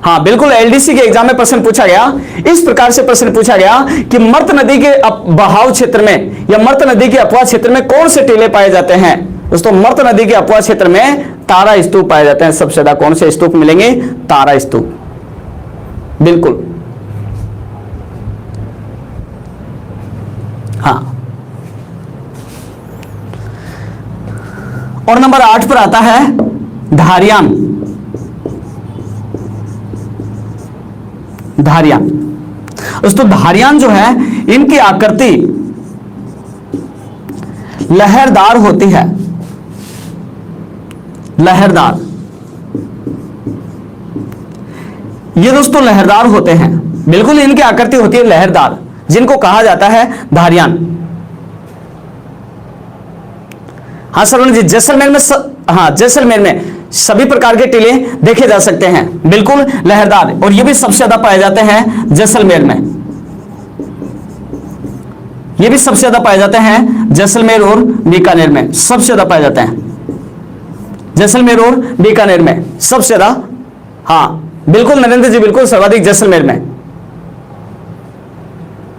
हाँ बिल्कुल, एलडीसी के एग्जाम में प्रश्न पूछा गया, इस प्रकार से प्रश्न पूछा गया कि मृत नदी के बहाव क्षेत्र में या मृत नदी के अपवाह क्षेत्र में कौन से टीले पाए जाते हैं। दोस्तों मृत नदी के अपवाह क्षेत्र में तारा स्तूप पाए जाते हैं सबसे ज्यादा। कौन से स्तूप मिलेंगे? तारा स्तूप, बिल्कुल। हाँ, और नंबर 8 पर आता है धारियान। धारियान दोस्तों, धारियान जो है इनकी आकृति लहरदार होती है, लहरदार। ये दोस्तों लहरदार होते हैं, बिल्कुल इनकी आकृति होती है लहरदार, जिनको कहा जाता है धारियान। हाँ सरवण जी, जैसलमेर में हाँ जैसलमेर में सभी प्रकार के टीले देखे जा सकते हैं, बिल्कुल लहरदार, और ये भी सबसे ज्यादा पाए जाते हैं जैसलमेर में। ये भी सबसे ज्यादा पाए जाते हैं जैसलमेर और बीकानेर में, सबसे ज्यादा पाए जाते हैं जैसलमेर और बीकानेर में सबसे ज्यादा। हाँ बिल्कुल नरेंद्र जी, बिल्कुल सर्वाधिक जैसलमेर में,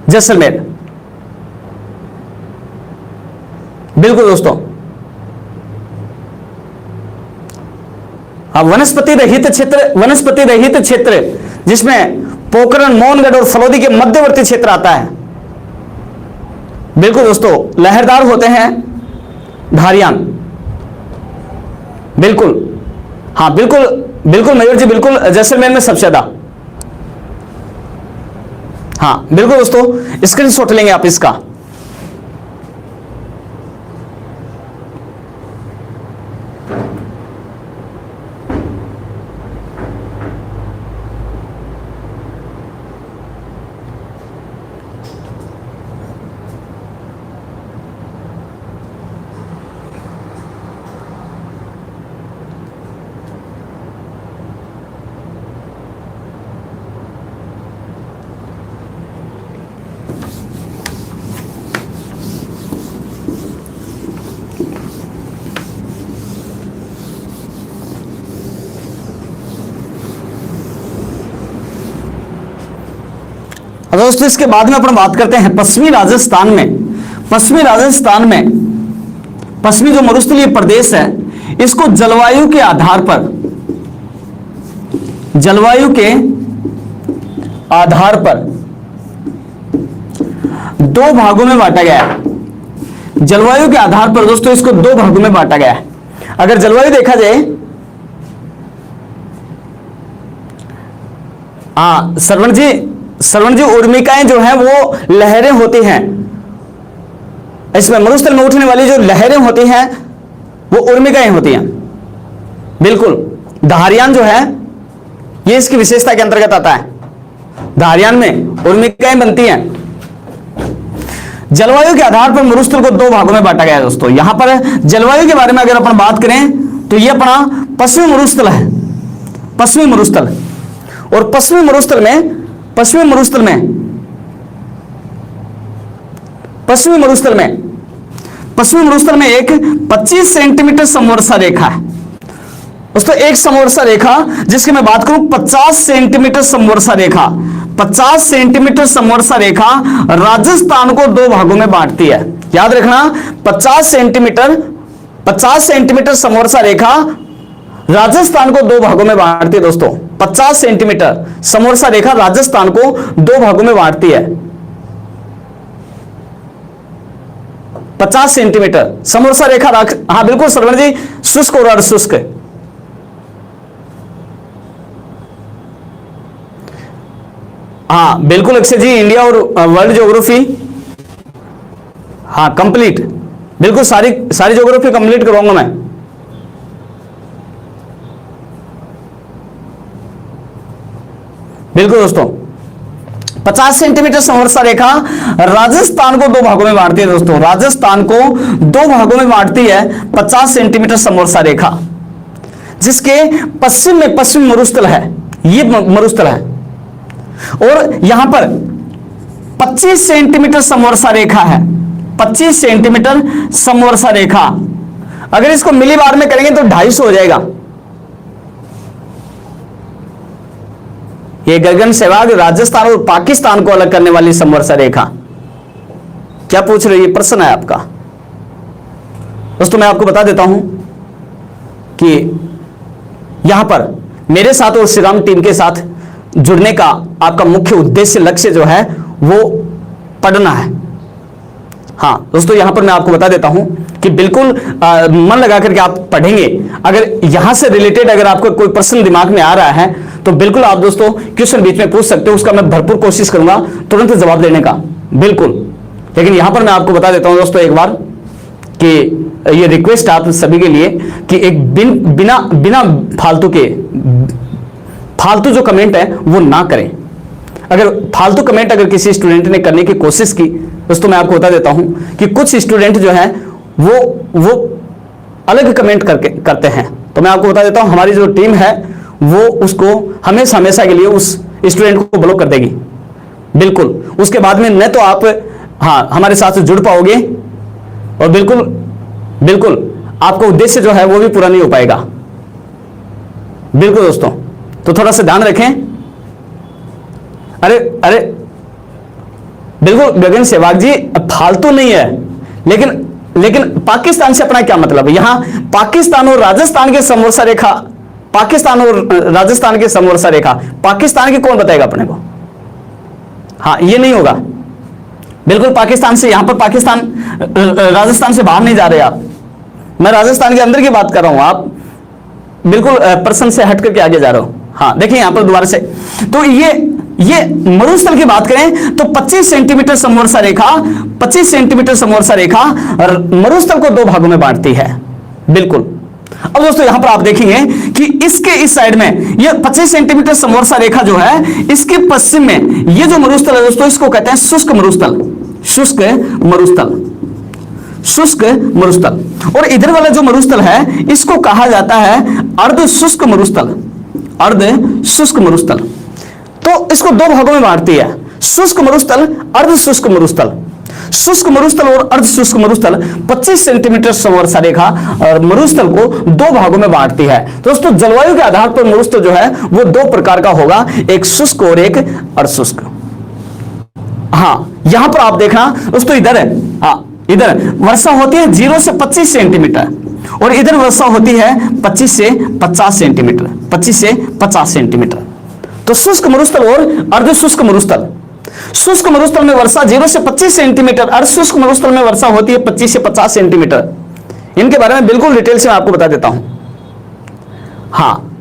जैसलमेर, बिल्कुल दोस्तों। वनस्पति रहित क्षेत्र, वनस्पति रहित क्षेत्र जिसमें पोखरण, मोहनगढ़ और फलोदी के मध्यवर्ती क्षेत्र आता है, बिल्कुल दोस्तों लहरदार होते हैं धारियान, बिल्कुल। हाँ बिल्कुल बिल्कुल मयूर जी, बिल्कुल जैसलमेर में सबसे ज्यादा। हाँ बिल्कुल दोस्तों, स्क्रीनशॉट लेंगे आप इसका। अब दोस्तों इसके बाद में अपन बात करते हैं पश्चिमी राजस्थान में। पश्चिमी राजस्थान में पश्चिमी जो मरुस्थलीय प्रदेश है, इसको जलवायु के आधार पर, जलवायु के आधार पर दो भागों में बांटा गया है। जलवायु के आधार पर दोस्तों इसको दो भागों में बांटा गया है। अगर जलवायु देखा जाए, श्रवण जी उर्मिकाएं जो हैं वो लहरें होती हैं, इसमें मरुस्थल में उठने वाली जो लहरें होती हैं वो उर्मिकाएं होती हैं। बिल्कुल, धारियान जो है ये इसकी विशेषता के अंतर्गत आता है। धारियान में उर्मिकाएं बनती हैं। जलवायु के आधार पर मरुस्थल को दो भागों में बांटा गया है दोस्तों। यहां पर जलवायु के बारे में अगर अपन बात करें तो ये अपना पश्चिमी मरुस्थल है, पश्चिमी मरुस्थल। और पश्चिमी मरुस्थल में एक 25 सेंटीमीटर समवर्षा रेखा है दोस्तों। एक समवर्षा रेखा जिसकी मैं बात करूं 50 सेंटीमीटर समवर्षा रेखा, 50 सेंटीमीटर समवर्षा रेखा राजस्थान को दो भागों में बांटती है। याद रखना, 50 सेंटीमीटर समवर्षा रेखा राजस्थान को दो भागों में बांटती है दोस्तों। 50 सेंटीमीटर समवर्षा रेखा राजस्थान को दो भागों में बांटती है। 50 सेंटीमीटर समवर्षा रेखा, हाँ बिल्कुल श्रवण जी, शुष्क और अर्धशुष्क। हाँ बिल्कुल अक्षय जी, इंडिया और वर्ल्ड ज्योग्राफी, हाँ कंप्लीट, बिल्कुल सारी ज्योग्राफी कंप्लीट करवाऊंगा मैं। बिल्कुल दोस्तों, 50 सेंटीमीटर समवर्षा रेखा राजस्थान को दो भागों में बांटती है दोस्तों। राजस्थान को दो भागों में बांटती है 50 सेंटीमीटर समवर्षा रेखा, जिसके पश्चिम में पश्चिमी मरुस्थल है, ये मरुस्थल है। और यहां पर 25 सेंटीमीटर समवर्षा रेखा है, 25 सेंटीमीटर समवर्षा रेखा। अगर इसको मिली बार में करेंगे तो 250 हो जाएगा। ये गगन सहवाग राजस्थान और पाकिस्तान को अलग करने वाली समवर्षा रेखा। क्या पूछ रहे, ये प्रश्न है आपका दोस्तों। मैं आपको बता देता हूं कि यहां पर मेरे साथ और श्रीराम टीम के साथ जुड़ने का आपका मुख्य उद्देश्य, लक्ष्य जो है वो पढ़ना है। हाँ दोस्तों, यहां पर मैं आपको बता देता हूं कि बिल्कुल मन लगा करके आप पढ़ेंगे। अगर यहां से रिलेटेड अगर आपको कोई प्रश्न दिमाग में आ रहा है तो बिल्कुल आप दोस्तों क्वेश्चन बीच में पूछ सकते हो, उसका मैं भरपूर कोशिश करूंगा तुरंत जवाब देने का, बिल्कुल। लेकिन यहां पर मैं आपको बता देता हूं दोस्तों एक बार कि ये रिक्वेस्ट आप सभी के लिए कि एक बिना फालतू जो कमेंट है वो ना करें। अगर फालतू कमेंट अगर किसी स्टूडेंट ने करने की कोशिश की दोस्तों, मैं आपको बता देता हूं कि कुछ स्टूडेंट जो है वो अलग कमेंट करते हैं। तो मैं आपको बता देता हूं, हमारी जो टीम है वो उसको हमेशा के लिए उस स्टूडेंट को ब्लॉक कर देगी, बिल्कुल। उसके बाद में न तो आप हमारे साथ जुड़ पाओगे और बिल्कुल आपका उद्देश्य जो है वो भी पूरा नहीं हो पाएगा, बिल्कुल दोस्तों। तो थोड़ा सा ध्यान रखें। अरे बिल्कुल गगन सहवाग जी, फालतू नहीं है, लेकिन पाकिस्तान से अपना क्या मतलब है? यहां पाकिस्तान और राजस्थान के समवर्षा रेखा, पाकिस्तान की कौन बताएगा अपने को? हाँ, ये नहीं होगा बिल्कुल। पाकिस्तान से, यहां पर पाकिस्तान राजस्थान से बाहर नहीं जा रहे आप, मैं राजस्थान के अंदर की बात कर रहा हूं। आप बिल्कुल प्रश्न से हट करके आगे जा रहे हो। हाँ देखिए यहां पर दोबारा से, तो ये मरुस्थल की बात करें तो 25 सेंटीमीटर समवर्षा रेखा, 25 सेंटीमीटर समवर्षा रेखा मरुस्थल को दो भागों में बांटती है, बिल्कुल। अब दोस्तों यहां पर आप देखेंगे कि इसके इस साइड में ये 25 सेंटीमीटर समवर्षा रेखा जो है, इसके पश्चिम में ये जो मरुस्थल है दोस्तों, इसको कहते हैं शुष्क मरुस्थल, शुष्क मरुस्थल। और इधर वाला जो मरुस्थल है इसको कहा जाता है अर्ध शुष्क मरुस्थल, अर्ध शुष्क मरुस्थल। तो इसको दो भागों में बांटती है, शुष्क मरुस्थल, अर्ध शुष्क मरुस्थल। शुष्क मरुस्थल और अर्ध शुष्क मरुस्थल 25 सेंटीमीटर समवर्षा रेखा और मरुस्थल को दो भागों में बांटती है। दोस्तों जलवायु के आधार पर मरुस्थल जो है वो दो प्रकार का होगा, एक शुष्क और एक अर्ध शुष्क। हाँ यहां पर आप देखना दोस्तों, इधर है, हाँ इधर वर्षा होती है 0 से 25 सेंटीमीटर और इधर वर्षा होती है 25 से 50 सेंटीमीटर, 25 से 50 सेंटीमीटर। तो शुष्क मरुस्थल और अर्ध शुष्क मरुस्थल, शुष्क मरुस्थल में वर्षा 0 से 25 सेंटीमीटर, अर्ध शुष्क मरुस्थल में वर्षा होती है 25 से 50 सेंटीमीटर। इनके बारे में बिल्कुल डिटेल से मैं आपको बता देता हूं। हाँ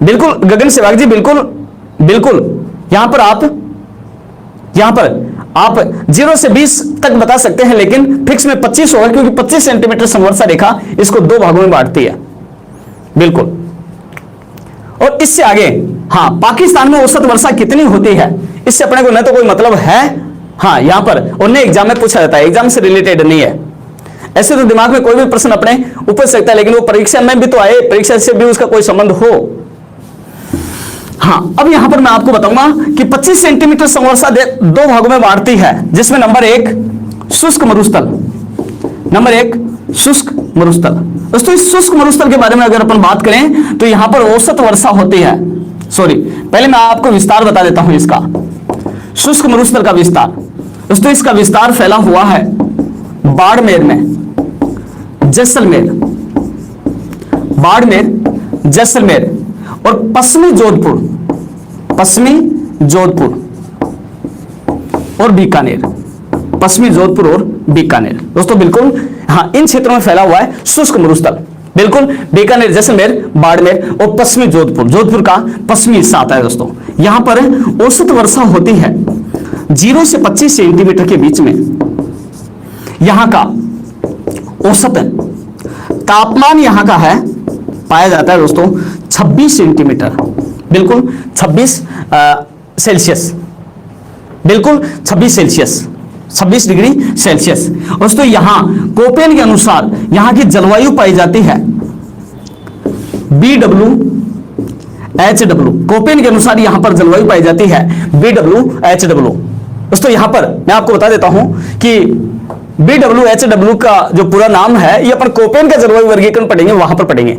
बिल्कुल गगन सेवक जी, बिल्कुल बिल्कुल यहां पर आप 0 से 20 तक बता सकते हैं, लेकिन फिक्स में 25 होगा क्योंकि 25 सेंटीमीटर समवर्षा रेखा इसको दो भागों में बांटती है। बिल्कुल, और इससे आगे हाँ पाकिस्तान में औसत वर्षा कितनी होती है, इससे अपने को न तो कोई मतलब है, हाँ यहां पर और न एग्जाम में पूछा जाता है, एग्जाम से रिलेटेड नहीं है। ऐसे तो दिमाग में कोई भी प्रश्न अपने उपज सकता है, लेकिन वो परीक्षा में भी तो आए, परीक्षा से भी उसका कोई संबंध हो। हाँ अब यहां पर मैं आपको बताऊंगा कि 25 सेंटीमीटर समवर्षा दो भागों में बांटती है, जिसमें नंबर 1 शुष्क मरुस्थल, नंबर 1 शुष्क मरुस्थल। दोस्तों इस शुष्क मरुस्थल के बारे में अगर अपन बात करें तो यहां पर औसत वर्षा होती है, सॉरी पहले मैं आपको विस्तार बता देता हूं इसका, शुष्क मरुस्थल का विस्तार। दोस्तों इसका विस्तार फैला हुआ है बाड़मेर में, जैसलमेर, बाड़मेर, जैसलमेर और पश्चिमी जोधपुर और बीकानेर, पश्चिमी जोधपुर और बीकानेर। दोस्तों बिल्कुल हाँ इन क्षेत्रों में फैला हुआ है शुष्क मरुस्थल। बिल्कुल बीकानेर, जैसलमेर, बाड़मेर और पश्चिमी जोधपुर, जोधपुर का पश्चिमी हिस्सा आता है। दोस्तों यहां पर औसत वर्षा होती है 0 से 25 सेंटीमीटर के बीच में। यहां का औसत तापमान यहां का है पाया जाता है दोस्तों 26 सेंटीमीटर, बिल्कुल 26 सेल्सियस, बिल्कुल 26 सेल्सियस, 26 डिग्री सेल्सियस। दोस्तों यहां कोपेन के अनुसार यहां की जलवायु पाई जाती है BWHW, कोपेन के अनुसार यहां पर जलवायु पाई जाती है BWHW। दोस्तों यहां पर मैं आपको बता देता हूं कि BWHW का जो पूरा नाम है, ये अपन कोपेन का जलवायु वर्गीकरण पढ़ेंगे, वहां पर पढ़ेंगे।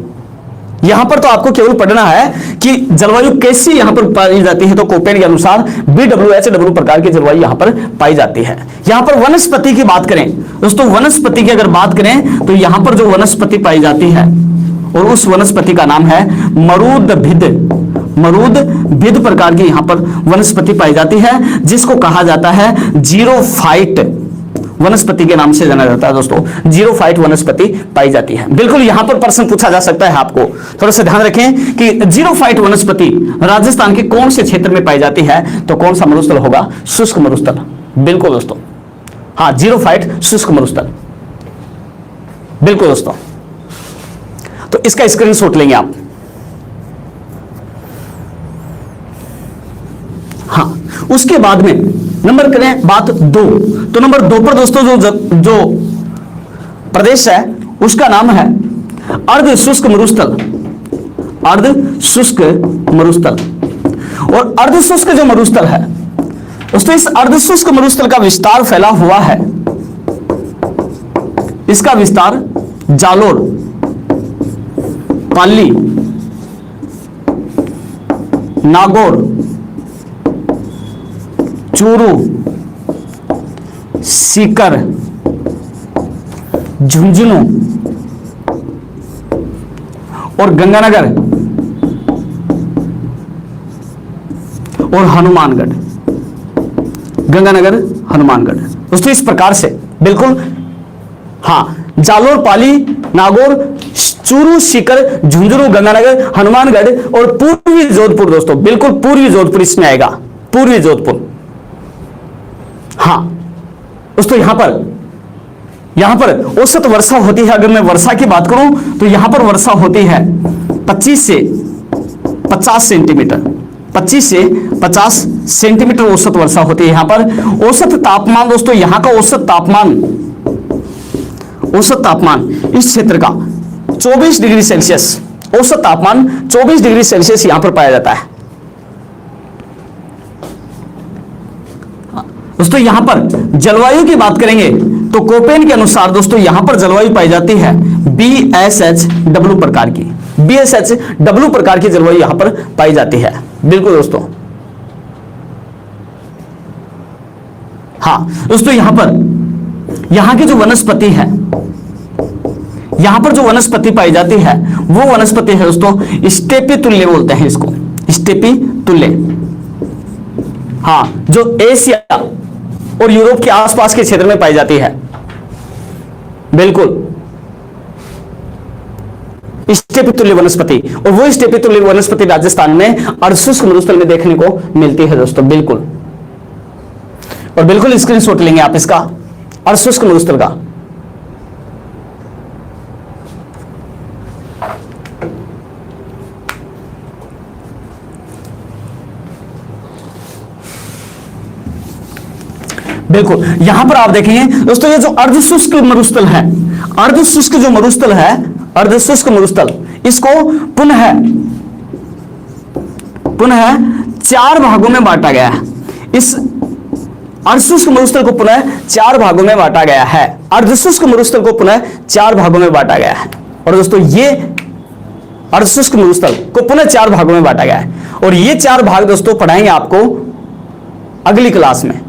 यहां पर तो आपको केवल पढ़ना है कि जलवायु कैसी यहां पर पाई जाती है, तो कोपेन के अनुसार BWHW प्रकार की जलवायु यहां पर पाई जाती है। यहां पर वनस्पति की बात करें दोस्तों, वनस्पति की अगर बात करें तो यहां पर जो वनस्पति पाई जाती है और उस वनस्पति का नाम है मरूदभिद प्रकार की यहां पर वनस्पति पाई जाती है, जिसको कहा जाता है जीरोफाइट वनस्पति के नाम से जाना जाता है। दोस्तों जीरोफाइट वनस्पति पाई जाती है। बिल्कुल यहां पर प्रश्न पूछा जा सकता है, आपको थोड़ा सा ध्यान रखें कि जीरोफाइट वनस्पति राजस्थान के कौन से क्षेत्र में पाई जाती है, तो कौन सा मरुस्थल होगा, शुष्क मरुस्थल। बिल्कुल दोस्तों हाँ जीरोफाइट शुष्क मरुस्थल, बिल्कुल दोस्तों। तो इसका स्क्रीनशॉट लेंगे आप। हाँ उसके बाद में नंबर करें बात 2, तो नंबर 2 पर दोस्तों जो प्रदेश है उसका नाम है अर्ध शुष्क मरुस्थल, अर्ध शुष्क मरुस्थल। और अर्ध शुष्क जो मरुस्थल है दोस्तों, इस अर्ध शुष्क मरुस्थल का विस्तार फैला हुआ है, इसका विस्तार जालोर, पाली, नागौर, चूरू, सीकर, झुंझुनू और गंगानगर और हनुमानगढ़, गंगानगर, हनुमानगढ़। दोस्तों इस प्रकार से बिल्कुल हाँ जालोर, पाली, नागौर, चूरू, सीकर, झुंझुनू, गंगानगर, हनुमानगढ़ और पूर्वी जोधपुर। दोस्तों बिल्कुल पूर्वी जोधपुर इसमें आएगा, पूर्वी जोधपुर। हाँ दोस्तों यहां पर औसत वर्षा होती है, अगर मैं वर्षा की बात करूं तो यहां पर वर्षा होती है 25 से 50 सेंटीमीटर, 25 से 50 सेंटीमीटर औसत वर्षा होती है यहां पर। औसत तापमान दोस्तों यहां का औसत तापमान इस क्षेत्र का 24 डिग्री सेल्सियस, औसत तापमान 24 डिग्री सेल्सियस यहां पर पाया जाता है। दोस्तों यहां पर जलवायु की बात करेंगे तो कोपेन के अनुसार दोस्तों यहां पर जलवायु पाई जाती है BSHW प्रकार की, BSHW प्रकार की जलवायु यहां पर पाई जाती है। बिल्कुल दोस्तों हाँ दोस्तों, यहां पर यहां की जो वनस्पति है, यहां पर जो वनस्पति पाई जाती है वो वनस्पति है दोस्तों स्टेपी तुल्य बोलते हैं इसको, स्टेपी तुल्य। हाँ, जो एशिया और यूरोप के आसपास के क्षेत्र में पाई जाती है, बिल्कुल स्टेपी तुल्य वनस्पति। और वो स्टेपी तुल्य वनस्पति राजस्थान में अर्धशुष्क मरुस्थल में देखने को मिलती है दोस्तों, बिल्कुल। और बिल्कुल स्क्रीनशॉट लेंगे आप इसका, अर्धशुष्क मरुस्थल का। बिल्कुल, यहां पर आप देखेंगे दोस्तों, ये जो अर्धशुष्क मरुस्थल है, अर्धशुष्क जो मरुस्थल है, अर्धशुष्क मरुस्थल, इसको पुनः 4 भागों में बांटा गया है। इस अर्धशुष्क मरुस्थल को पुनः 4 भागों में बांटा गया है, अर्धशुष्क मरुस्थल को पुनः 4 भागों में बांटा गया है। और दोस्तों ये अर्धशुष्क मरुस्थल को पुनः 4 भागों में बांटा गया है, और ये 4 भाग दोस्तों पढ़ाएंगे आपको अगली क्लास में।